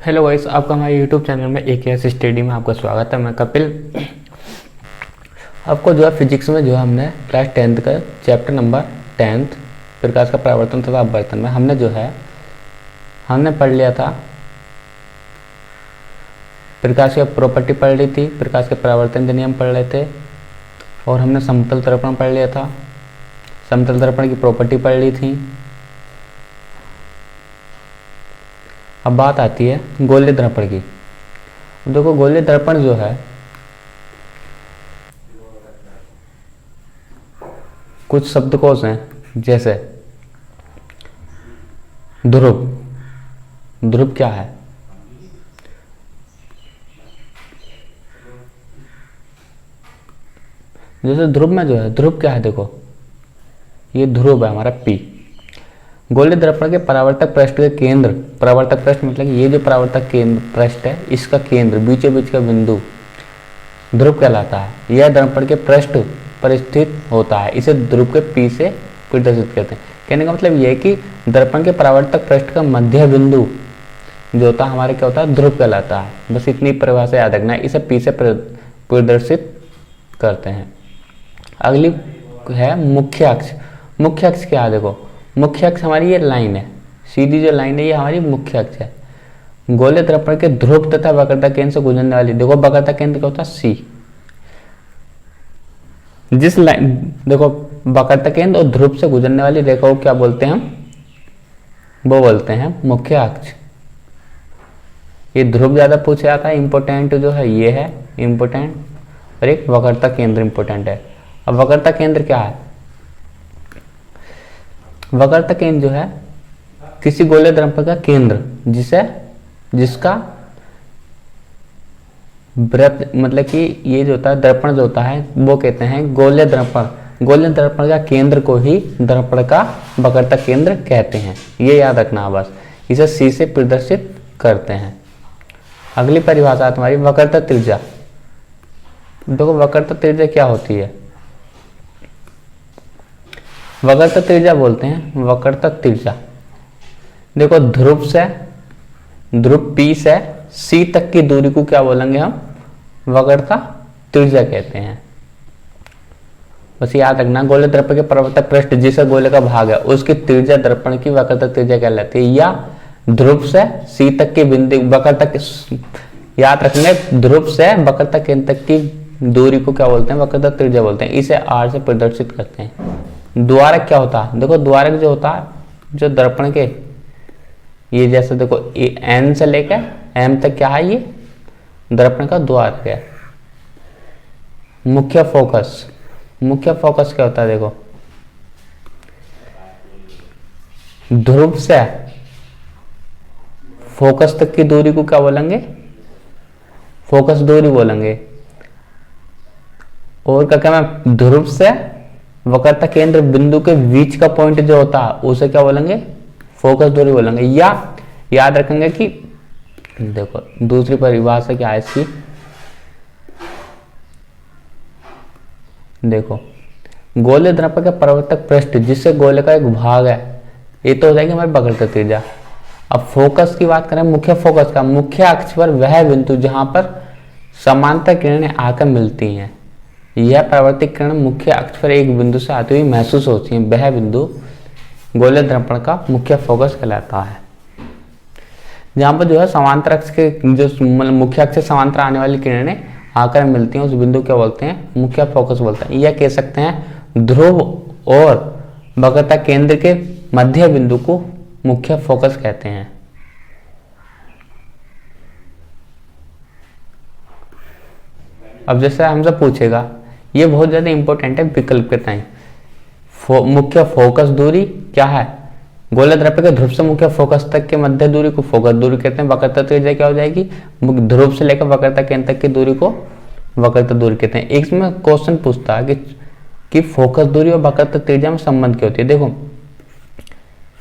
Hello guys, आपका हमारे YouTube channel में एक ऐसे स्टडी में आपका स्वागत है। मैं कपिल। आपको जो है फिजिक्स में जो है हमने क्लास 10th का चैप्टर नंबर 10th प्रकाश का परावर्तन तथा अपवर्तन में हमने पढ़ लिया था। प्रकाश की प्रॉपर्टी पढ़ ली थी, प्रकाश के परावर्तन के नियम पढ़ रहे थे और हमने समतल दर्पण पढ़ लिया था। समतल दर्पण की प्रॉपर्टी पढ़ ली थी। अब बात आती है गोलीय दर्पण की। देखो, गोलीय दर्पण जो है कुछ शब्दकोश हैं, जैसे ध्रुव। ध्रुव क्या है? जैसे ध्रुव में जो है, ध्रुव क्या है? देखो, ये ध्रुव है हमारा P। गोलीय दर्पण के परावर्तक पृष्ठ के केंद्र, परावर्तक पृष्ठ मतलब ये जो परावर्तक केंद्र पृष्ठ है, इसका केंद्र बीचों बीच का बिंदु ध्रुव कहलाता है। यह दर्पण के पृष्ठ पर स्थित होता है। इसे ध्रुव के P से प्रदर्शित करते हैं। कहने का मतलब यह है कि दर्पण के परावर्तक पृष्ठ का मध्य बिंदु जो होता है हमारे क्या होता है? ध्रुव कहलाता है। बस इतनी परिभाषा याद रखना है। इसे P से प्रदर्शित करते हैं। अगली है मुख्य अक्ष। मुख्य अक्ष क्या है? देखो, मुख्य अक्ष हमारी ये लाइन है, सीधी जो लाइन है ये हमारी मुख्य अक्ष है। गोलीय दर्पण के ध्रुव तथा वक्रता केंद्र से गुजरने वाली, देखो वक्रता केंद्र क्या होता है? C। जिस लाइन, देखो वक्रता केंद्र और ध्रुव से गुजरने वाली रेखा को क्या बोलते हैं हम? वो बोलते हैं मुख्य अक्ष। ये ध्रुव ज्यादा पूछा जाता है। इंपोर्टेंट जो है ये है इंपोर्टेंट, और एक वक्रता केंद्र इंपोर्टेंट है। अब वक्रता केंद्र क्या है? वक्रता केंद्र जो है किसी गोलीय दर्पण का केंद्र जिसका वृत्त, मतलब कि ये जो होता है दर्पण जो होता है वो कहते हैं गोलीय दर्पण। गोलीय दर्पण का केंद्र को ही दर्पण का वक्रता केंद्र कहते हैं। ये याद रखना बस। इसे C से प्रदर्शित करते हैं। अगली परिभाषा तुम्हारी वक्रता त्रिज्या। देखो, वक्रता त्रिज्या क्या होती है? वक्रता त्रिज्या बोलते हैं वक्रता त्रिज्या। देखो, ध्रुव P से C तक की दूरी को क्या बोलेंगे हम? वक्रता त्रिज्या कहते हैं। बस याद रखना, गोलीय दर्पण के परावर्तक पृष्ठ जिसे गोले का भाग है उसकी त्रिज्या दर्पण की वक्रता त्रिज्या कहलाती है। या ध्रुव से C तक की बिंदु वक्रता, याद रखेंगे ध्रुव से वक्रता केंद्र तक की दूरी को क्या बोलते हैं? वक्रता त्रिज्या बोलते हैं। इसे R से प्रदर्शित करते हैं। द्वारक क्या होता है? देखो, द्वारक जो होता है जो दर्पण के ये जैसे देखो N से लेकर M तक क्या है? ये दर्पण का द्वारक है। मुख्य फोकस। मुख्य फोकस क्या होता है? देखो, ध्रुव से फोकस तक की दूरी को क्या बोलेंगे? फोकस दूरी बोलेंगे। और क्या मैं ध्रुव से वक्रता केंद्र बिंदु के बीच का पॉइंट जो होता है उसे क्या बोलेंगे? फोकस दूरी बोलेंगे। या याद रखेंगे कि देखो दूसरी परिभाषा क्या है इसकी? देखो, गोलीय दर्पण का परावर्तक पृष्ठ जिससे गोले का एक भाग है, ये तो हो जाएगी हमारी वक्रता त्रिज्या। अब फोकस की बात करें, मुख्य फोकस का, मुख्य अक्ष पर वह बिंदु जहां पर समांतर किरणें आकर मिलती हैं। यह परावर्तित किरण मुख्य अक्ष पर एक बिंदु से आती हुई महसूस होती है। वह बिंदु गोलीय दर्पण का मुख्य फोकस कहलाता है। जहां पर जो है समांतर अक्ष के जो मतलब मुख्य अक्ष से समांतर आने वाली किरणें आकर मिलती हैं उस बिंदु क्या बोलते हैं? मुख्य फोकस बोलते हैं। यह कह सकते हैं ध्रुव और वक्रता केंद्र के मध्य बिंदु को मुख्य फोकस कहते हैं। अब जैसे हमसे पूछेगा, ये बहुत ज्यादा इंपॉर्टेंट है विकल्प के टाइम। मुख्य फोकस दूरी क्या है? गोलीय दर्पण के ध्रुव से मुख्य फोकस तक के मध्य दूरी को फोकस दूरी कहते हैं। वक्रता त्रिज्या क्या हो जाएगी? ध्रुव से लेकर वक्रता केंद्र तक की दूरी को वक्रता दूरी कहते हैं। एक में क्वेश्चन पूछता है कि फोकस दूरी और वक्रता त्रिज्या में संबंध क्या होती है? देखो,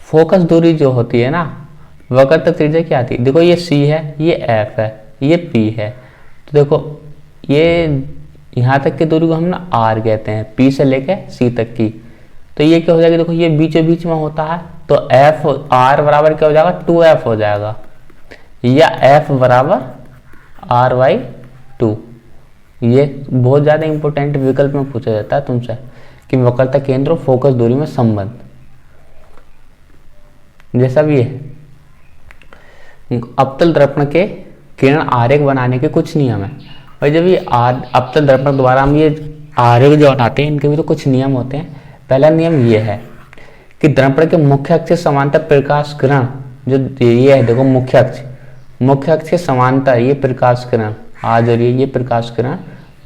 फोकस दूरी जो होती है ना, वक्रता त्रिज्या क्या आती है? देखो, ये C है, ये F है, ये P है। तो देखो, ये यहां तक की दूरी को हम ना R कहते हैं, P से लेके C तक की। तो ये क्या हो जाएगा? देखो, ये बीचों बीच में होता है तो F R बराबर क्या हो जाएगा? 2F हो जाएगा। या F बराबर R/2। ये बहुत ज़्यादा इंपॉर्टेंट विकल्प में पूछा जाता है तुमसे कि वक्रता केंद्र और फोकस दूरी में संबंध। जैसा भी है, अवतल दर्पण के किरण आरेख बनाने के कुछ नियम है। और जब ये अवतल दर्पण द्वारा हम ये आरेख जो बनाते हैं, इनके भी तो कुछ नियम होते हैं। पहला नियम ये है कि दर्पण के मुख्य अक्ष के समांतर प्रकाश किरण, जो ये है देखो मुख्य अक्ष के समांतर ये प्रकाश किरण आज और ये प्रकाश किरण,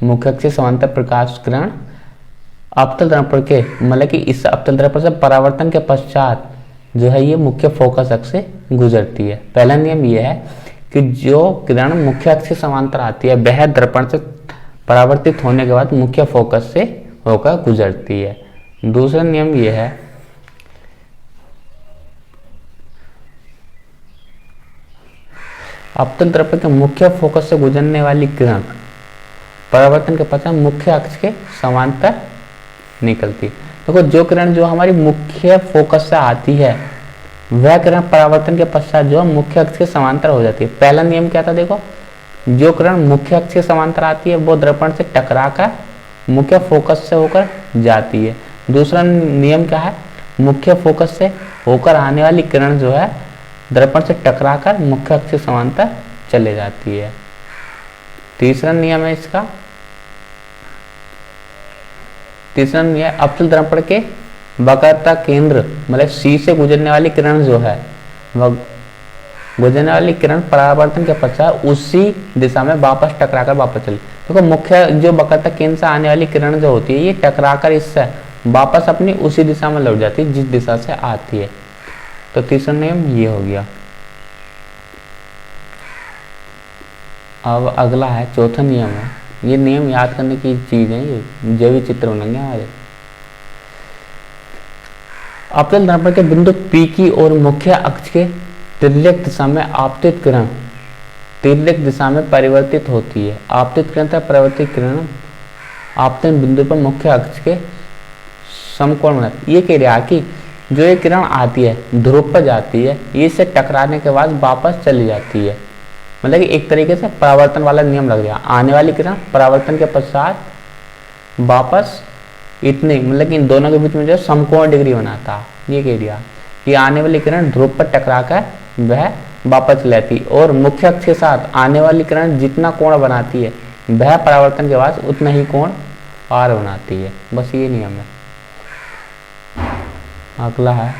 मुख्य अक्ष के समांतर प्रकाश किरण अवतल दर्पण के मतलब कि इस अवतल दर्पण से परावर्तन के पश्चात जो है ये मुख्य फोकस अक्ष से गुजरती है। पहला नियम ये है कि जो किरण मुख्य अक्ष के समांतर आती है वह दर्पण से परावर्तित होने के बाद मुख्य फोकस से होकर गुजरती है। दूसरा नियम ये है अवतल दर्पण के मुख्य फोकस से गुजरने वाली किरण परावर्तन के पश्चात मुख्य अक्ष के समांतर निकलती। देखो जो किरण जो हमारी मुख्य फोकस से आती है वह किरण परावर्तन के पश्चात जो मुख्य अक्ष के समांतर हो जाती है। पहला नियम क्या था देखो, जो किरण मुख्य अक्ष के समांतर आती है वो दर्पण से टकराकर मुख्य फोकस से होकर जाती है। दूसरा नियम क्या है, मुख्य फोकस से होकर आने वाली किरण जो है दर्पण से टकराकर मुख्य अक्ष के समांतर चले जाती है। तीसरा नियम है इसका, तीसरा नियम अवतल दर्पण के वक्रता केंद्र मतलब C से गुजरने वाली किरण जो है गुजरने वाली किरण परावर्तन के पश्चात उसी दिशा में वापस टकराकर वापस चली। देखो मुख्य जो वक्रता केंद्र से आने वाली किरण जो होती है ये टकराकर इससे वापस अपनी उसी दिशा में लौट जाती है जिस दिशा से आती है। तो तीसरा नियम ये हो गया। अब अगला है चौथा नियम है, ये नियम याद करने की चीज है, ये जो भी चित्र बनेंगे हमारे। अवतल दर्पण के बिंदु P की ओर मुख्य अक्ष के तिर्यक दिशा में आपतित किरण तिर्यक दिशा में परिवर्तित होती है। आपतित किरण तथा परिवर्तित किरण आपतन बिंदु पर मुख्य अक्ष के समकोण बनाती। ये कह रहा कि जो ये किरण आती है ध्रुव पर जाती है, ये इससे टकराने के बाद वापस चली जाती है। मतलब कि एक तरीके से परावर्तन वाला नियम लग गया। आने वाली किरण परावर्तन के पश्चात वापस इतने मतलब कि इन दोनों के बीच में जो समकोण डिग्री बनाता। ये कह दिया कि आने वाली किरण ध्रुव पर टकराकर वह वापस लेती और मुख्य अक्ष के साथ आने वाली किरण जितना कोण बनाती है वह परावर्तन के बाद उतना ही कोण R बनाती है। बस ये नियम है। अगला है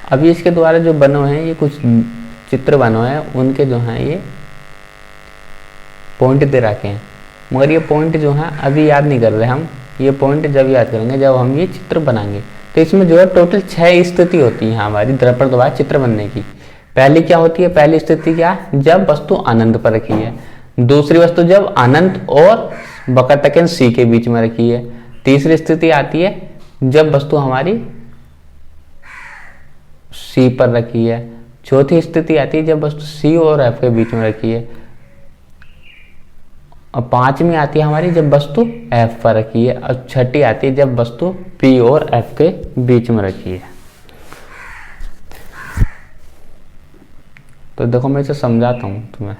अभी इसके द्वारा जो बने हुए हैं ये कुछ चित्र बने हुए हैं, उनके जो हैं ये पॉइंट दे रखे हैं, मगर ये पॉइंट जो हैं अभी याद नहीं कर रहे हम। ये पॉइंट जब याद करेंगे जब हम ये चित्र बनाएंगे। तो इसमें जो है टोटल 6 स्थिति होती है हमारी दर्पण द्वारा चित्र बनने की। पहली क्या होती है, पहली स्थिति क्या है, जब वस्तु अनंत पर रखी है। दूसरी वस्तु जब अनंत और वक्रता केंद्र C के बीच में रखी है। तीसरी स्थिति आती है जब वस्तु हमारी C पर रखी है। चौथी स्थिति आती है जब वस्तु C और F के बीच में रखी है। और पांचवी आती है हमारी जब वस्तु F पर रखी है। और छठी आती है जब वस्तु P और F के बीच में रखी है। तो देखो मैं इसे समझाता हूं तुम्हें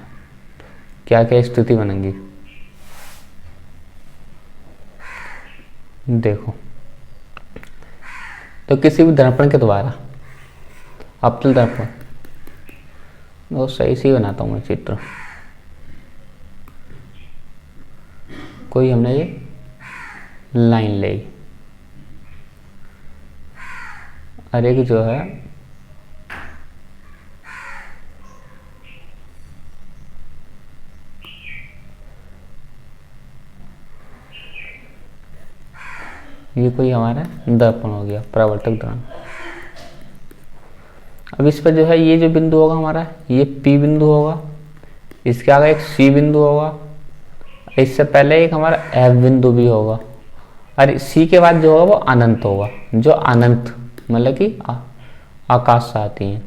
क्या क्या स्थिति बनेगी। देखो तो किसी भी दर्पण के द्वारा अवतल दर्पण तो सही से बनाता हूँ मैं चित्र। कोई हमने ये लाइन ले और एक जो है ये कोई हमारा दर्पण हो गया, परावर्तक दर्पण। अब इस पर जो है ये जो बिंदु होगा हमारा ये P बिंदु होगा, इसके आगे एक C बिंदु होगा, इससे पहले एक हमारा F बिंदु भी होगा और C के बाद जो होगा वो अनंत होगा, जो अनंत मतलब कि आकाश से आती है।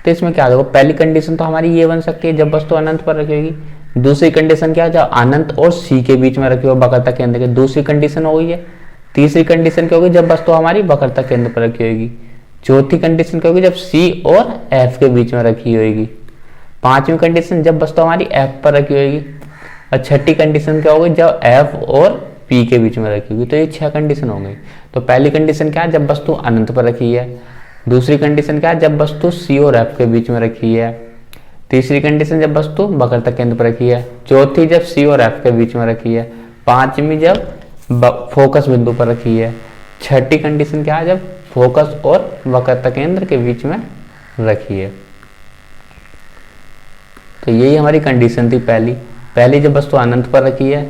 तो इसमें क्या होगा, पहली कंडीशन तो हमारी ये बन सकती है जब वस्तु अनंत पर रखी होगी। दूसरी कंडीशन क्या है, जब अनंत और C के बीच में रखी हो वक्रता केंद्र के, दूसरी कंडीशन हो गई है। तीसरी कंडीशन क्या होगी, जब वस्तु हमारी वक्रता केंद्र पर रखी होगी। चौथी कंडीशन क्या होगी, जब सी और एफ के बीच में रखी होगी। पांचवी कंडीशन, जब वस्तु हमारी एफ पर रखी होगी। और छठी कंडीशन क्या होगी, जब एफ और पी के बीच में रखी होगी। तो ये 6 कंडीशन हो गई। तो पहली कंडीशन क्या है, जब वस्तु अनंत पर रखी है। दूसरी कंडीशन क्या है, जब वस्तु सी और एफ के बीच में रखी है। तीसरी कंडीशन, जब वस्तु वक्रता केंद्र पर रखी है। चौथी, जब सी और एफ के बीच में रखी है। पांचवी, जब फोकस बिंदु पर रखी है। छठी कंडीशन क्या है, जब फोकस और वक्रता केंद्र के बीच में रखी है। तो यही हमारी कंडीशन थी पहली जब वस्तु अनंत पर रखी है।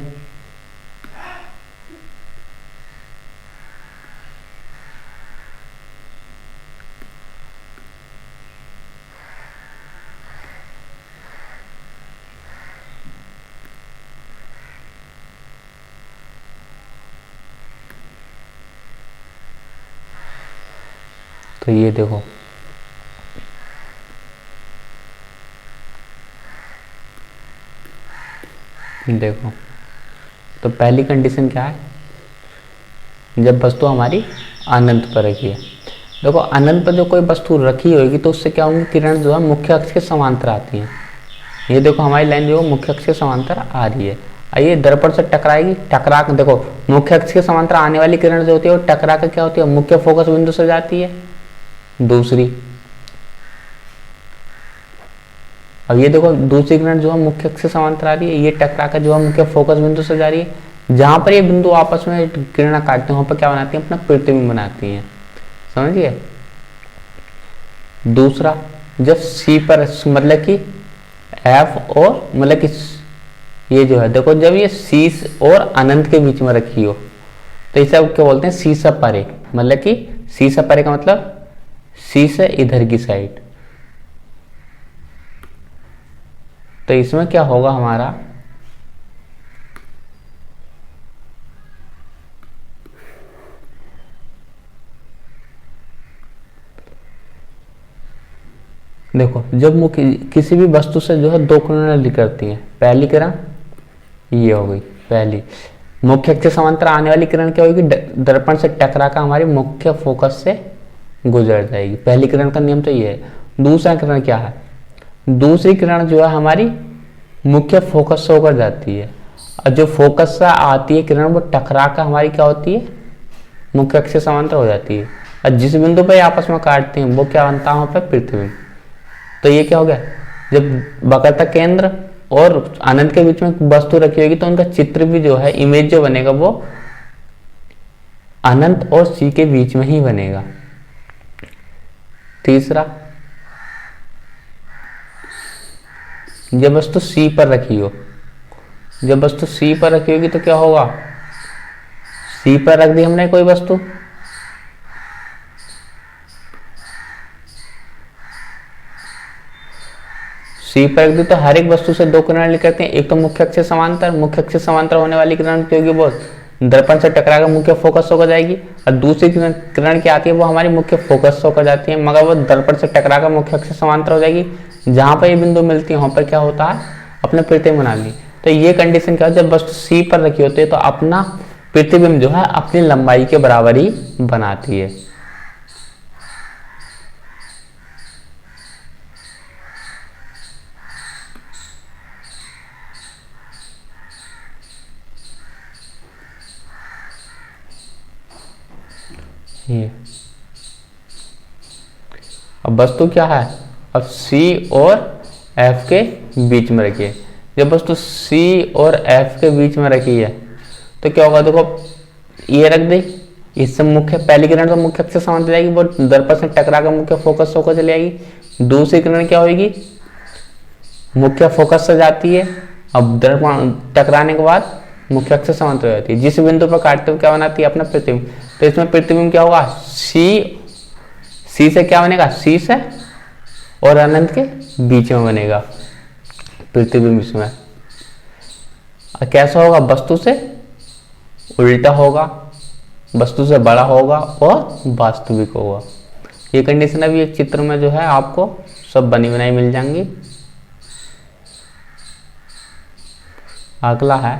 तो ये देखो, तो पहली कंडीशन क्या है, जब वस्तु हमारी अनंत पर रखी है। देखो, अनंत पर जो कोई वस्तु रखी होगी तो उससे क्या होंगी, किरण जो है मुख्य अक्ष के समांतर आती है। ये देखो, हमारी लाइन जो है मुख्य अक्ष के समांतर आ रही है। आइए, दर्पण से टकराएगी, टकरा के देखो, मुख्य अक्ष के समांतर आने वाली किरण जो होती है वो टकरा के क्या होती है, मुख्य फोकस बिंदु से जाती है। दूसरी, अब ये देखो, दूसरी किरण जो है मुख्य अक्ष से समांतर आ रही है, ये टकरा कर जो है मुख्य फोकस बिंदु से जा रही है। जहां पर ये बिंदु आपस में किरण काटते हैं वहां पर क्या बनाती है, अपना प्रतिबिंब बनाती है। समझिए। दूसरा, जब सी पर, मतलब कि एफ और, मतलब कि ये जो है, देखो, जब ये सी और अनंत के बीच में रखी हो तो इसे क्या बोलते हैं, सी से परे। मतलब कि सी से परे का मतलब सी से इधर की साइड। तो इसमें क्या होगा हमारा, देखो, जब किसी भी वस्तु से जो है दो किरणें निकलती हैं। पहली किरण ये हो गई, पहली मुख्य अक्ष से समांतर आने वाली किरण क्या होगी, दर्पण से टकरा कर हमारी मुख्य फोकस से गुजर जाएगी। पहली किरण का नियम तो ये है। दूसरा किरण क्या है, दूसरी किरण जो है हमारी मुख्य फोकस से होकर जाती है, और जो फोकस से आती है किरण वो टकरा कर हमारी क्या होती है, मुख्य अक्ष से समांतर हो जाती है। और जिस बिंदु पर आपस में काटते हैं वो क्या बनता है, वहां पर प्रतिबिंब। तो ये क्या हो गया, जब वक्रता केंद्र और अनंत के बीच में वस्तु रखी होगी तो उनका चित्र भी जो है, इमेज जो बनेगा वो अनंत और सी के बीच में ही बनेगा। तीसरा, जब वस्तु सी पर रखी हो, जब वस्तु सी पर रखी होगी तो क्या होगा, सी पर रख दी हमने कोई वस्तु, सी पर रख दी तो हर एक वस्तु से दो किरण निकलते हैं। एक तो मुख्य अक्ष से समांतर, मुख्य अक्ष से समांतर होने वाली किरण क्या होगी, वो दर्पण से टकराकर मुख्य फोकस होकर जाएगी। और दूसरी किरण क्या आती है, वो हमारी मुख्य फोकस होकर जाती है, मगर वो दर्पण से टकराकर मुख्य अक्ष से समांतर हो जाएगी। जहां पर ये बिंदु मिलती है वहां पर क्या होता है, अपने प्रतिबिंब बना ली। तो ये कंडीशन क्या है, जब वस्तु सी पर रखी होती है तो अपना प्रतिबिंब जो है अपनी लंबाई के बराबर ही बनाती है। ये अब वस्तु क्या है, अब C और F के बीच में रखी है। जब वस्तु C और F के बीच में रखी है तो क्या होगा, देखो ये रख दी, इससे मुख्य पहली किरण तो मुख्य अक्ष से समांतर जाएगी, वो दर्पण से टकरा कर मुख्य फोकस होकर चली जाएगी। दूसरी किरण क्या होगी, मुख्य फोकस से जाती है, अब दर्पण टकराने के बाद मुख्य अक्ष से समांतर हो जाती है। जिस बिंदु पर काटते हुए क्या बनाती है, अपना प्रतिबिंब। तो इसमें प्रतिबिंब क्या होगा, सी से क्या बनेगा, सी से और अनंत के बीच में बनेगा प्रतिबिंब इसमें। और कैसा होगा, वस्तु से उल्टा होगा, वस्तु से बड़ा होगा और वास्तविक होगा। ये कंडीशन अभी एक चित्र में जो है आपको सब बनी बनाई मिल जाएंगी। अगला है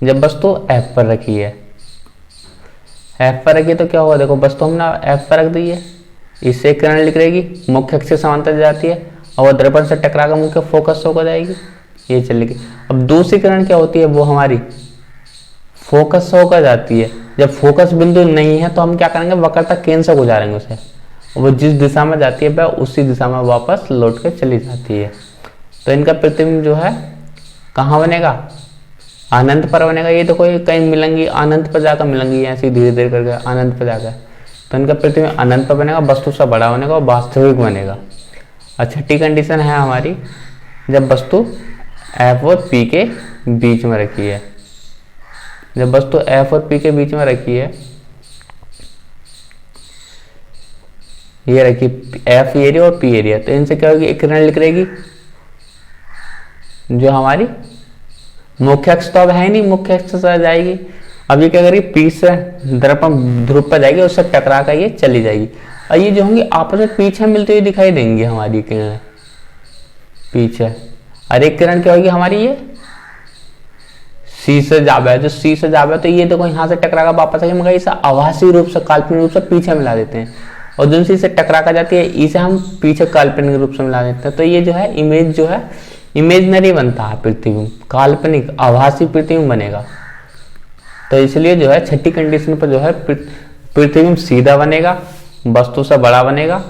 जब वस्तु F पर रखी है, F पर रखी तो क्या होगा, देखो वस्तु हमने F पर रख दी है, इससे किरण लिख रहेगी, मुख्य अक्ष के समांतर जाती है और वह दर्पण से टकरा कर मुख्य फोकस हो जाएगी, ये चलेगी। अब दूसरी किरण क्या होती है, वो हमारी फोकस होकर जाती है। जब फोकस बिंदु नहीं है तो हम क्या करेंगे, वक्रता केंद्र से गुजारेंगे उसे, वो जिस दिशा में जाती है वह उसी दिशा में वापस लौट के चली जाती है। तो इनका प्रतिबिंब जो है कहाँ बनेगा, अनंत पर बनेगा। ये देखो ये कहीं मिलेंगी, अनंत पर जाकर मिलेंगी, ऐसे धीरे धीरे करके अनंत पर जाकर, तो इनका प्रतिबिंब अनंत पर बनेगा, वस्तु से बड़ा बनेगा और वास्तविक बनेगा। और छठी कंडीशन है हमारी, जब वस्तु F और P के बीच में रखी है, जब वस्तु F और P के बीच में रखी है, ये रखी F एरिया और P एरिया, तो इनसे क्या होगी, एक किरण लिख रहेगी जो हमारी मुख्य अक्ष तो अब है नहीं, मुख्य अक्ष से जाएगी। अब ये क्या करेगी, P से दर्पण ध्रुव पर जाएगी, उससे टकरा कर ये चली जाएगी। और ये जो होंगी आपस में पीछे मिलती हुई दिखाई देंगी हमारी किरण पीछे। और एक किरण क्या होगी हमारी, ये C से जावे, जो C से जावे तो ये देखो यहाँ से टकरा कर वापस आएगी, मगर इसे आभासी रूप से, काल्पनिक रूप से पीछे मिला देते हैं। और जो C से टकरा कर जाती है, इसे हम पीछे काल्पनिक रूप से मिला देते हैं। तो ये जो है इमेज जो है इमेजनरी बनता है प्रतिबिंब, काल्पनिक आभासी प्रतिबिंब बनेगा। तो इसलिए जो है छठी कंडीशन पर जो है प्रतिबिंब सीधा बनेगा, वस्तु से बड़ा बनेगा,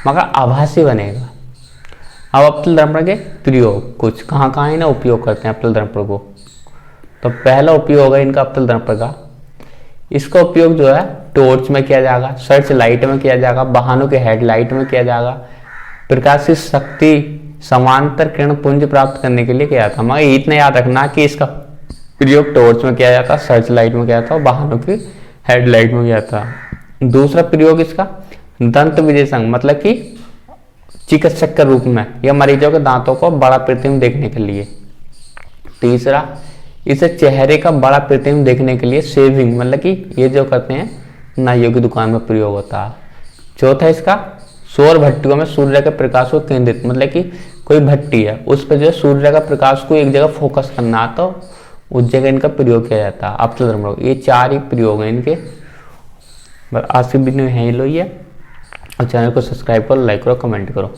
मगर आभासी बनेगा। अब अवतल दर्पण के प्रयोग कुछ कहाँ कहाँ है ना उपयोग करते हैं अवतल दर्पण को। तो पहला उपयोग है इनका अवतल दर्पण का, इसका उपयोग जो है टॉर्च में किया जाएगा, सर्च लाइट में किया जाएगा, वाहनों के हेडलाइट में किया जाएगा, प्रकाश की शक्ति समांतर किरण पुंज प्राप्त करने के लिए किया था। मगर इतना याद रखना कि इसका प्रयोग टॉर्च में किया जाता, सर्च लाइट में किया था, वाहनों की हेडलाइट में किया था। दूसरा प्रयोग इसका दंत विश्लेषण, मतलब कि चिकित्सक के रूप में या मरीजों के दांतों को बड़ा प्रतिबिंब देखने के लिए। तीसरा इसे चेहरे का बड़ा प्रतिबिंब देखने के लिए शेविंग, मतलब कि ये जो करते हैं नाइयों की दुकान में प्रयोग होता है। चौथा इसका सौर भट्टियों में सूर्य के प्रकाश को केंद्रित, मतलब कि कोई भट्टी है उस पर जो है सूर्य का प्रकाश को एक जगह फोकस करना, तो उस जगह इनका प्रयोग किया जाता है अवतल दर्पण। ये चार ही प्रयोग हैं इनके। आज की वीडियो यहीं लो, और चैनल को सब्सक्राइब करो, लाइक करो, कमेंट करो।